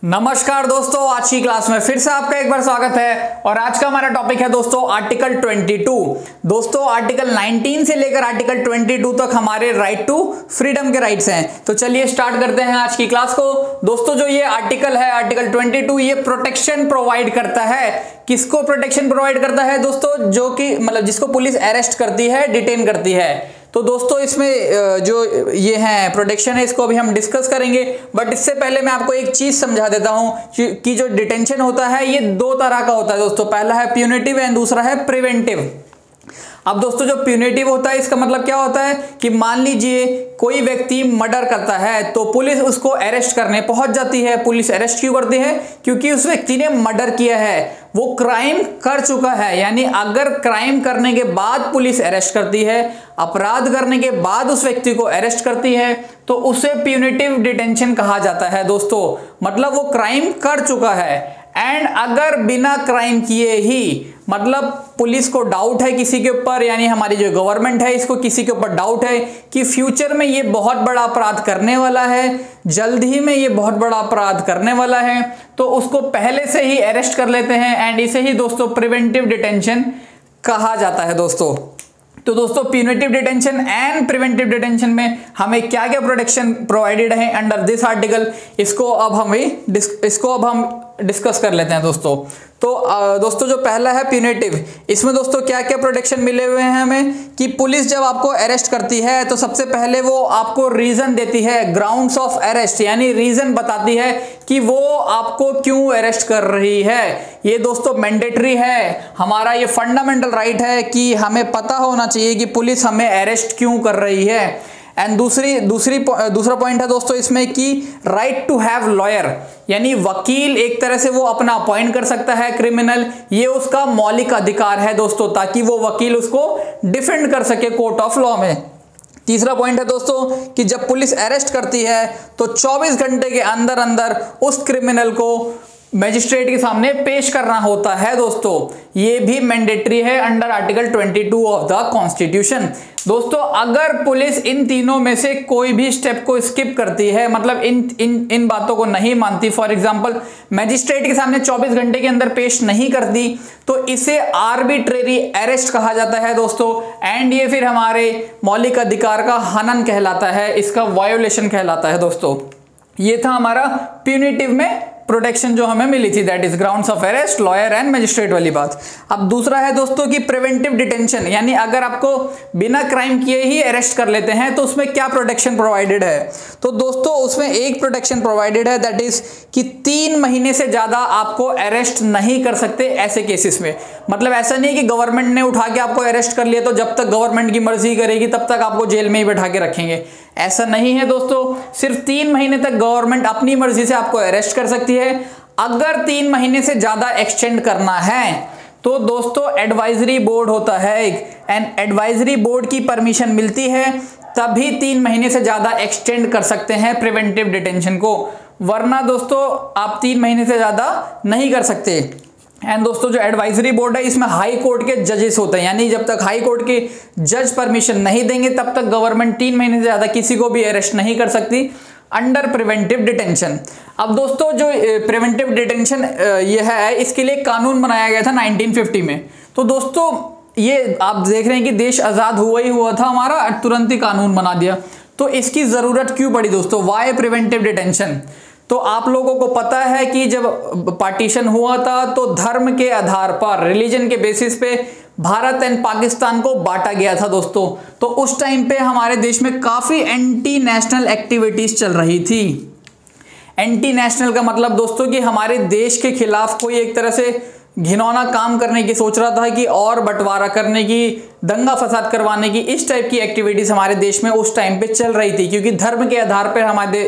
नमस्कार दोस्तों, आज की क्लास में फिर से आपका एक बार स्वागत है। और आज का हमारा टॉपिक है दोस्तों आर्टिकल 22। दोस्तों आर्टिकल 19 से लेकर आर्टिकल 22 तक हमारे राइट टू फ्रीडम के राइट्स हैं। तो चलिए स्टार्ट करते हैं आज की क्लास को। दोस्तों जो ये आर्टिकल है, आर्टिकल 22, ये प्रोटेक्शन प्रोवाइड करता है। किसको प्रोटेक्शन प्रोवाइड करता है दोस्तों? जो कि मतलब जिसको पुलिस अरेस्ट करती है, डिटेन करती है। तो दोस्तों इसमें जो ये है प्रोटेक्शन है, इसको अभी हम डिस्कस करेंगे। बट इससे पहले मैं आपको एक चीज समझा देता हूं कि जो डिटेंशन होता है ये दो तरह का होता है दोस्तों। पहला है प्यूनिटिव एंड दूसरा है प्रिवेंटिव। अब दोस्तों जो प्यूनिटिव होता है इसका मतलब क्या होता है कि मान लीजिए कोई व्यक्ति मर्डर करता है तो पुलिस उसको अरेस्ट करने पहुंच जाती है। पुलिस अरेस्ट क्यों करती है? क्योंकि उस व्यक्ति ने मर्डर किया है, वो क्राइम कर चुका है। यानी अगर क्राइम करने के बाद पुलिस अरेस्ट करती है, अपराध करने के बाद उस व्यक्ति को अरेस्ट करती है, तो उसे प्यूनिटिव डिटेंशन कहा जाता है दोस्तों। मतलब वो क्राइम कर चुका है। एंड अगर बिना क्राइम किए ही, मतलब पुलिस को डाउट है किसी के ऊपर, यानी हमारी जो गवर्नमेंट है इसको किसी के ऊपर डाउट है कि फ्यूचर में ये बहुत बड़ा अपराध करने वाला है, जल्द ही में ये बहुत बड़ा अपराध करने वाला है, तो उसको पहले से ही अरेस्ट कर लेते हैं। एंड इसे ही दोस्तों प्रिवेंटिव डिटेंशन कहा जाता है दोस्तों। तो दोस्तों punitive detention and preventive detention में हमें क्या क्या प्रोटेक्शन प्रोवाइडेड है अंडर दिस आर्टिकल, इसको अब हम डिस्कस कर लेते हैं दोस्तों। तो दोस्तों जो पहला है प्यूनिटिव, इसमें दोस्तों क्या क्या प्रोटेक्शन मिले हुए हैं हमें कि पुलिस जब आपको अरेस्ट करती है तो सबसे पहले वो आपको रीजन देती है, ग्राउंड्स ऑफ अरेस्ट, यानी रीजन बताती है कि वो आपको क्यों अरेस्ट कर रही है। ये दोस्तों मैंडेटरी है, हमारा ये फंडामेंटल राइट है कि हमें पता होना चाहिए कि पुलिस हमें अरेस्ट क्यों कर रही है। एंड दूसरा पॉइंट है दोस्तों इसमें कि राइट टू हैव लॉयर, यानी वकील एक तरह से वो अपना अपॉइंट कर सकता है क्रिमिनल, ये उसका मौलिक अधिकार है दोस्तों, ताकि वो वकील उसको डिफेंड कर सके कोर्ट ऑफ लॉ में। तीसरा पॉइंट है दोस्तों कि जब पुलिस अरेस्ट करती है तो 24 घंटे के अंदर अंदर उस क्रिमिनल को मजिस्ट्रेट के सामने पेश करना होता है दोस्तों। ये भी मैंडेटरी है under article 22 of the constitution. दोस्तों अगर पुलिस इन तीनों में से कोई भी स्टेप को स्किप करती है, मतलब इन बातों को नहीं मानती, फॉर एग्जांपल मजिस्ट्रेट के सामने 24 घंटे के अंदर पेश नहीं करती, तो इसे आर्बिट्रेरी अरेस्ट कहा जाता है दोस्तों। एंड ये फिर हमारे मौलिक अधिकार का हनन कहलाता है, इसका वायोलेशन कहलाता है दोस्तों। ये था हमारा प्यूनिटिव में प्रोटेक्शन जो हमें मिली थी, that is grounds of arrest, lawyer and magistrate वाली बात। अब दूसरा है दोस्तों कि प्रिवेंटिव डिटेंशन, यानी अगर आपको बिना क्राइम किए ही अरेस्ट कर लेते हैं तो उसमें क्या प्रोटेक्शन प्रोवाइडेड है। तो दोस्तों उसमें एक प्रोटेक्शन प्रोवाइडेड है, दैट इज कि 3 महीने से ज्यादा आपको अरेस्ट नहीं कर सकते ऐसे केसेस में। मतलब ऐसा नहीं कि गवर्नमेंट ने उठा के आपको अरेस्ट कर लिया तो जब तक गवर्नमेंट की मर्जी करेगी तब तक आपको जेल में ही बैठा के रखेंगे, ऐसा नहीं है दोस्तों। सिर्फ 3 महीने तक गवर्नमेंट अपनी मर्जी से आपको अरेस्ट कर सकती है। अगर 3 महीने से ज्यादा एक्सटेंड करना है तो दोस्तों एडवाइजरी बोर्ड होता है एंड एडवाइजरी बोर्ड की परमिशन मिलती है, तभी 3 महीने से ज्यादा एक्सटेंड कर सकते हैं प्रिवेंटिव डिटेंशन को, वरना दोस्तों आप 3 महीने से ज्यादा नहीं कर सकते। एंड दोस्तों जो एडवाइजरी बोर्ड है इसमें हाई कोर्ट के जजेस होते हैं, यानी जब तक हाई कोर्ट के जज परमिशन नहीं देंगे तब तक गवर्नमेंट 3 महीने से ज्यादा किसी को भी अरेस्ट नहीं कर सकती अंडर प्रिवेंटिव डिटेंशन। अब दोस्तों जो प्रिवेंटिव डिटेंशन ये है, इसके लिए कानून बनाया गया था 1950 में। तो दोस्तों ये आप देख रहे हैं कि देश आजाद हुआ ही हुआ था हमारा, तुरंत ही कानून बना दिया। तो इसकी जरूरत क्यों पड़ी दोस्तों? Why preventive detention? तो आप लोगों को पता है कि जब पार्टीशन हुआ था तो धर्म के आधार पर, रिलीजन के बेसिस पे भारत एंड पाकिस्तान को बांटा गया था दोस्तों। तो उस टाइम पे हमारे देश में काफी एंटी नेशनल एक्टिविटीज चल रही थी। एंटी नेशनल का मतलब दोस्तों कि हमारे देश के खिलाफ कोई एक तरह से घिनौना काम करने की सोच रहा था, कि और बंटवारा करने की, दंगा फसाद करवाने की, इस टाइप की एक्टिविटीज हमारे देश में उस टाइम पे चल रही थी, क्योंकि धर्म के आधार पर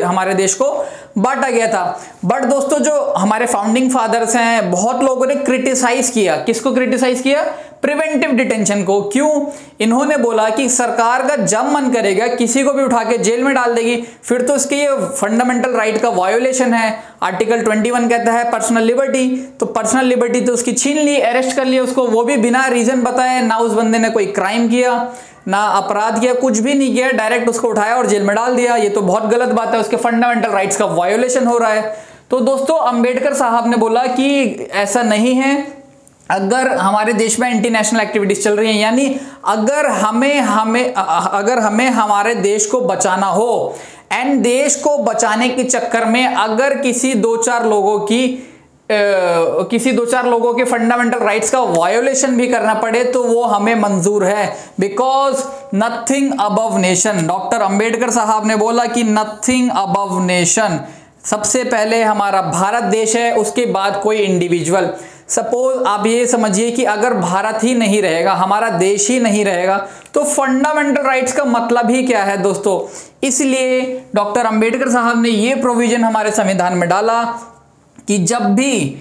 हमारे देश को बांटा गया था। बट दोस्तों जो हमारे फाउंडिंग फादर्स हैं, बहुत लोगों ने क्रिटिसाइज किया, किसको क्रिटिसाइज किया? प्रिवेंटिव डिटेंशन को। क्यों? इन्होंने बोला कि सरकार का जब मन करेगा किसी को भी उठा के जेल में डाल देगी, फिर तो इसके ये फंडामेंटल राइट का वायोलेशन है। आर्टिकल 21 कहता है पर्सनल लिबर्टी, तो पर्सनल लिबर्टी तो उसकी छीन ली, अरेस्ट कर लिया उसको, वो भी बिना रीजन बताए, ना उस बंदे ने कोई क्राइम किया, ना अपराध किया, कुछ भी नहीं किया, डायरेक्ट उसको उठाया और जेल में डाल दिया। ये तो बहुत गलत बात है, उसके फंडामेंटल राइट्स का वायोलेशन हो रहा है। तो दोस्तों अंबेडकर साहब ने बोला कि ऐसा नहीं है, अगर हमारे देश में एंटी नेशनल एक्टिविटीज चल रही हैं, यानी अगर हमें हमारे देश को बचाना हो एंड देश को बचाने के चक्कर में अगर किसी दो चार लोगों के फंडामेंटल राइट्स का वायोलेशन भी करना पड़े तो वो हमें मंजूर है, because nothing above nation. Doctor Ambedkar साहब ने बोला कि नथिंग अबव नेशन, सबसे पहले हमारा भारत देश है, उसके बाद कोई इंडिविजुअल। सपोज आप ये समझिए कि अगर भारत ही नहीं रहेगा, हमारा देश ही नहीं रहेगा, तो फंडामेंटल राइट्स का मतलब ही क्या है दोस्तों। इसलिए डॉक्टर अंबेडकर साहब ने ये प्रोविजन हमारे संविधान में डाला कि जब भी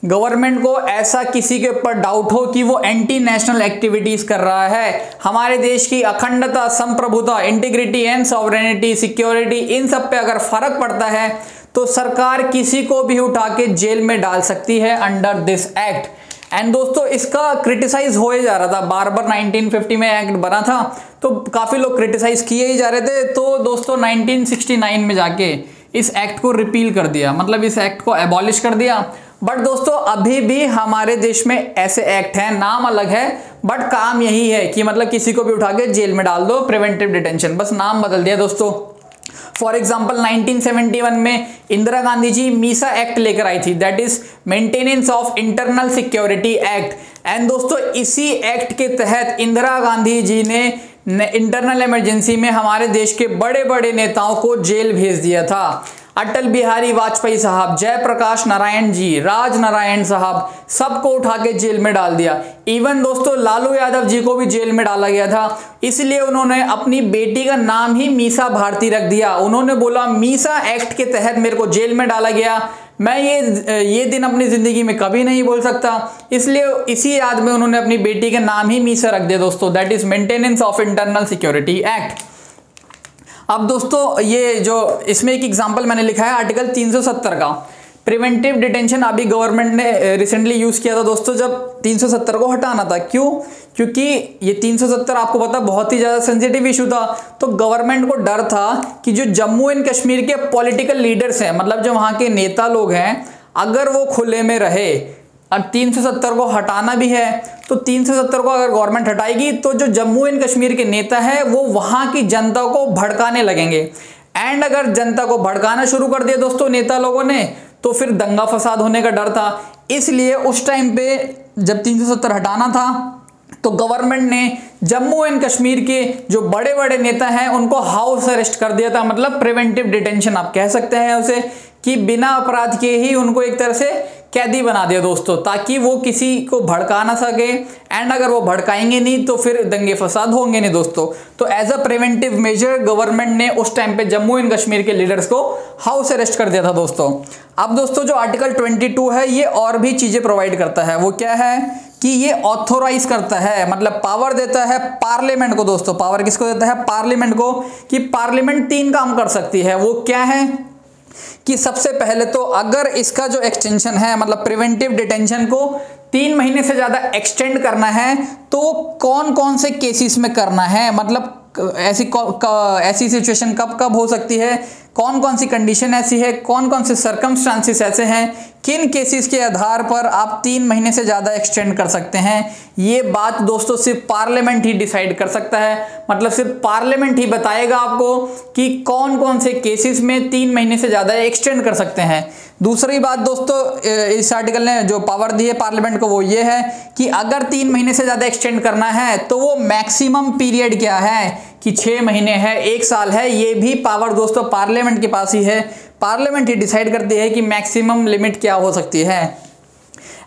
गवर्नमेंट को ऐसा किसी के ऊपर डाउट हो कि वो एंटी नेशनल एक्टिविटीज कर रहा है, हमारे देश की अखंडता, संप्रभुता, इंटीग्रिटी एंड सॉवरेनिटी, सिक्योरिटी, इन सब पे अगर फर्क पड़ता है तो सरकार किसी को भी उठा के जेल में डाल सकती है अंडर दिस एक्ट। एंड दोस्तों इसका क्रिटिसाइज हो ही जा रहा था, बार बार 1950 में एक्ट बना था तो काफी लोग क्रिटिसाइज किए ही जा रहे थे। तो दोस्तों 1969 में जाके इस एक्ट को रिपील कर दिया, मतलब इस एक्ट को एबॉलिश कर दिया। बट दोस्तों अभी भी हमारे देश में ऐसे एक्ट हैं, नाम अलग है बट काम यही है कि मतलब किसी को भी उठा के जेल में डाल दो, प्रिवेंटिव डिटेंशन, बस नाम बदल दिया दोस्तों। फॉर एग्जाम्पल 1971 में इंदिरा गांधी जी मीसा एक्ट लेकर आई थी, that is maintenance of internal security act. And दोस्तों इसी एक्ट के तहत इंदिरा गांधी जी ने इंटरनल इमरजेंसी में हमारे देश के बड़े बड़े नेताओं को जेल भेज दिया था। अटल बिहारी वाजपेयी साहब, जयप्रकाश नारायण जी, राज नारायण साहब, सबको उठा के जेल में डाल दिया। इवन दोस्तों लालू यादव जी को भी जेल में डाला गया था, इसलिए उन्होंने अपनी बेटी का नाम ही मीसा भारती रख दिया। उन्होंने बोला मीसा एक्ट के तहत मेरे को जेल में डाला गया, मैं ये दिन अपनी जिंदगी में कभी नहीं भूल सकता, इसलिए इसी याद में उन्होंने अपनी बेटी के नाम ही मीसा रख दिया दोस्तों, that is maintenance of internal security act. अब दोस्तों ये जो इसमें एक एग्जांपल मैंने लिखा है आर्टिकल 370 का, प्रिवेंटिव डिटेंशन अभी गवर्नमेंट ने रिसेंटली यूज किया था दोस्तों, जब 370 को हटाना था। क्यों? क्योंकि ये 370 आपको पता बहुत ही ज्यादा सेंसिटिव इशू था, तो गवर्नमेंट को डर था कि जो जम्मू एंड कश्मीर के पॉलिटिकल लीडर्स हैं, मतलब जो वहां के नेता लोग हैं, अगर वो खुले में रहे और 370 को हटाना भी है, तो 370 को अगर गवर्नमेंट हटाएगी तो जो जम्मू एंड कश्मीर के नेता है वो वहां की जनता को भड़काने लगेंगे। एंड अगर जनता को भड़काना शुरू कर दिया दोस्तों नेता लोगों ने, तो फिर दंगा फसाद होने का डर था। इसलिए उस टाइम पे जब 370 हटाना था तो गवर्नमेंट ने जम्मू एंड कश्मीर के जो बड़े बड़े नेता हैं उनको हाउस अरेस्ट कर दिया था, मतलब प्रिवेंटिव डिटेंशन आप कह सकते हैं उसे, कि बिना अपराध के ही उनको एक तरह से कैदी बना दिया दोस्तों, ताकि वो किसी को भड़का ना सके। एंड अगर वो भड़काएंगे नहीं तो फिर दंगे फसाद होंगे नहीं दोस्तों। तो as a preventive measure government ने उस टाइम पे जम्मू एंड कश्मीर के लीडर्स को हाउस अरेस्ट कर दिया था दोस्तों। अब दोस्तों जो आर्टिकल 22 है ये और भी चीजें प्रोवाइड करता है। वो क्या है कि ये ऑथोराइज करता है, मतलब पावर देता है पार्लियामेंट को दोस्तों। पावर किसको देता है? पार्लियामेंट को, कि पार्लियामेंट 3 काम कर सकती है। वो क्या है कि सबसे पहले तो अगर इसका जो एक्सटेंशन है, मतलब प्रिवेंटिव डिटेंशन को 3 महीने से ज्यादा एक्सटेंड करना है, तो कौन कौन से केसेस में करना है, मतलब ऐसी सिचुएशन कब कब हो सकती है, कौन कौन सी कंडीशन ऐसी है, कौन कौन से सर्कमस्टांसेस ऐसे हैं, किन केसेस के आधार पर आप 3 महीने से ज़्यादा एक्सटेंड कर सकते हैं। ये बात दोस्तों सिर्फ पार्लियामेंट ही डिसाइड कर सकता है, मतलब सिर्फ पार्लियामेंट ही बताएगा आपको कि कौन कौन से केसेस में 3 महीने से ज़्यादा एक्सटेंड कर सकते हैं। दूसरी बात दोस्तों इस आर्टिकल ने जो पावर दी है पार्लियामेंट को वो ये है कि अगर 3 महीने से ज़्यादा एक्सटेंड करना है तो वो मैक्सिमम पीरियड क्या है, कि 6 महीने है, 1 साल है, ये भी पावर दोस्तों पार्लियामेंट के पास ही है। पार्लियामेंट ही डिसाइड करती है कि मैक्सिमम लिमिट क्या हो सकती है।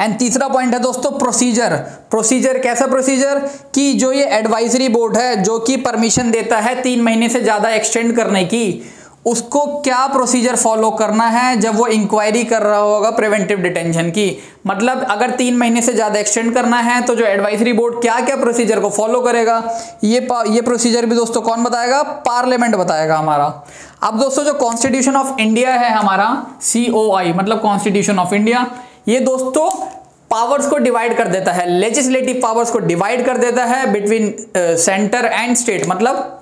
एंड तीसरा पॉइंट है दोस्तों प्रोसीजर। प्रोसीजर कैसा प्रोसीजर, कि जो ये एडवाइजरी बोर्ड है जो कि परमिशन देता है 3 महीने से ज़्यादा एक्सटेंड करने की, उसको क्या प्रोसीजर फॉलो करना है जब वो इंक्वायरी कर रहा होगा प्रिवेंटिव डिटेंशन की। मतलब अगर 3 महीने से ज़्यादा एक्सटेंड करना है तो जो एडवाइजरी बोर्ड क्या क्या प्रोसीजर को फॉलो करेगा, ये प्रोसीजर भी दोस्तों कौन बताएगा? पार्लियामेंट बताएगा हमारा। अब दोस्तों जो कॉन्स्टिट्यूशन ऑफ इंडिया है हमारा, COI मतलब कॉन्स्टिट्यूशन ऑफ इंडिया, ये दोस्तों पावर्स को डिवाइड कर देता है, लेजिस्लेटिव पावर्स को डिवाइड कर देता है बिटवीन सेंटर एंड स्टेट। मतलब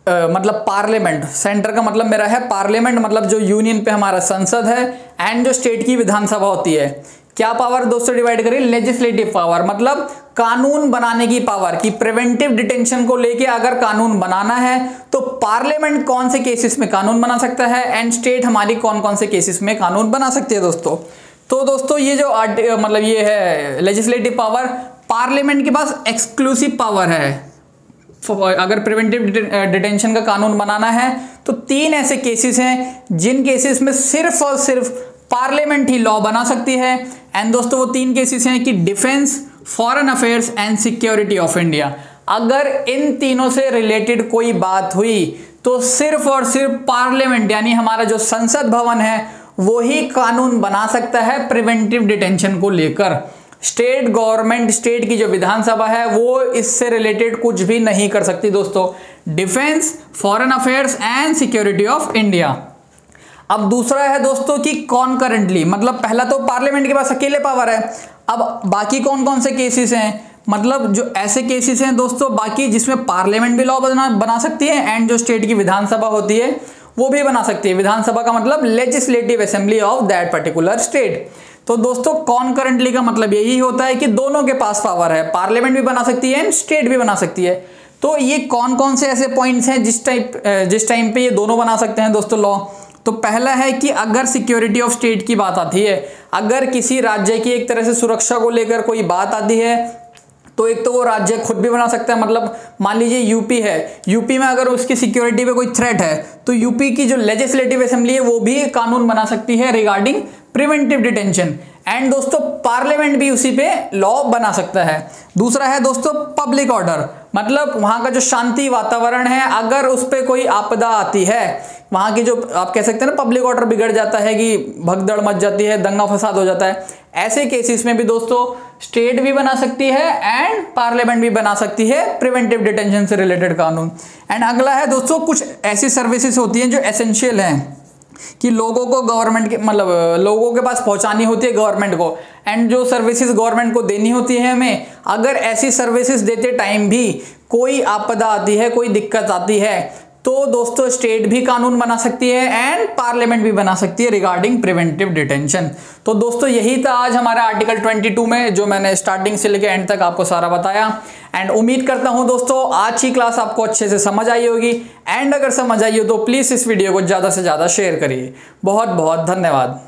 मतलब पार्लियामेंट, सेंटर का मतलब मेरा है पार्लियामेंट, मतलब जो यूनियन पे हमारा संसद है, एंड जो स्टेट की विधानसभा होती है, क्या पावर दोस्तों डिवाइड करिए, लेजिस्लेटिव पावर, मतलब कानून बनाने की पावर, कि प्रिवेंटिव डिटेंशन को लेके अगर कानून बनाना है तो पार्लियामेंट कौन से केसेस में कानून बना सकता है, एंड स्टेट हमारी कौन कौन से केसेस में कानून बना सकती है दोस्तों। तो दोस्तों ये जो मतलब ये है लेजिस्लेटिव पावर, पार्लियामेंट के पास एक्सक्लूसिव पावर है। अगर प्रिवेंटिव डिटेंशन का कानून बनाना है तो 3 ऐसे केसेस हैं जिन केसेस में सिर्फ और सिर्फ पार्लियामेंट ही लॉ बना सकती है। एंड दोस्तों वो 3 केसेस हैं कि defence, foreign affairs and security of India. अगर इन तीनों से रिलेटेड कोई बात हुई तो सिर्फ और सिर्फ पार्लियामेंट यानी हमारा जो संसद भवन है वो ही कानून बना सकता है प्रिवेंटिव डिटेंशन को लेकर। स्टेट गवर्नमेंट, स्टेट की जो विधानसभा है वो इससे रिलेटेड कुछ भी नहीं कर सकती दोस्तों। Defence, foreign affairs and security of India. अब दूसरा है दोस्तों कि कॉन्करेंटली, मतलब पहला तो पार्लियामेंट के पास अकेले पावर है, अब बाकी कौन कौन से केसेस हैं, मतलब जो ऐसे केसेस हैं दोस्तों बाकी जिसमें पार्लियामेंट भी लॉ बना सकती है एंड जो स्टेट की विधानसभा होती है वो भी बना सकती है। विधानसभा का मतलब legislative assembly of that particular state. तो दोस्तों कॉन्करेंटली का मतलब यही होता है कि दोनों के पास पावर है, पार्लियामेंट भी बना सकती है एंड स्टेट भी बना सकती है। तो ये कौन कौन से ऐसे पॉइंट्स हैं जिस टाइम पे ये दोनों बना सकते हैं दोस्तों लॉ। तो पहला है कि अगर सिक्योरिटी ऑफ स्टेट की बात आती है, अगर किसी राज्य की एक तरह से सुरक्षा को लेकर कोई बात आती है तो एक तो वो राज्य खुद भी बना सकता है, मतलब मान लीजिए यूपी है, यूपी में अगर उसकी सिक्योरिटी पे कोई थ्रेट है तो यूपी की जो लेजिस्लेटिव असेंबली है वो भी कानून बना सकती है रिगार्डिंग प्रिवेंटिव डिटेंशन। एंड दोस्तों पार्लियामेंट भी उसी पे लॉ बना सकता है। दूसरा है दोस्तों पब्लिक ऑर्डर, मतलब वहां का जो शांति वातावरण है अगर उस पर कोई आपदा आती है, वहां की जो आप कह सकते हैं ना पब्लिक ऑर्डर बिगड़ जाता है कि भगदड़ मच जाती है, दंगा फसाद हो जाता है, ऐसे केसेस में भी दोस्तों स्टेट भी बना सकती है एंड पार्लियामेंट भी बना सकती है प्रिवेंटिव डिटेंशन से रिलेटेड कानून। एंड अगला है दोस्तों कुछ ऐसी सर्विसेज होती हैं जो एसेंशियल हैं कि लोगों को गवर्नमेंट के मतलब लोगों के पास पहुंचानी होती है गवर्नमेंट को, एंड जो सर्विसेज गवर्नमेंट को देनी होती है हमें, अगर ऐसी सर्विसेज देते टाइम भी कोई आपदा आती है, कोई दिक्कत आती है तो दोस्तों स्टेट भी कानून बना सकती है एंड पार्लियामेंट भी बना सकती है रिगार्डिंग प्रिवेंटिव डिटेंशन। तो दोस्तों यही था आज हमारा आर्टिकल 22 में जो मैंने स्टार्टिंग से लेकर एंड तक आपको सारा बताया। एंड उम्मीद करता हूं दोस्तों आज की क्लास आपको अच्छे से समझ आई होगी, एंड अगर समझ आई हो तो प्लीज़ इस वीडियो को ज़्यादा से ज़्यादा शेयर करिए। बहुत बहुत धन्यवाद।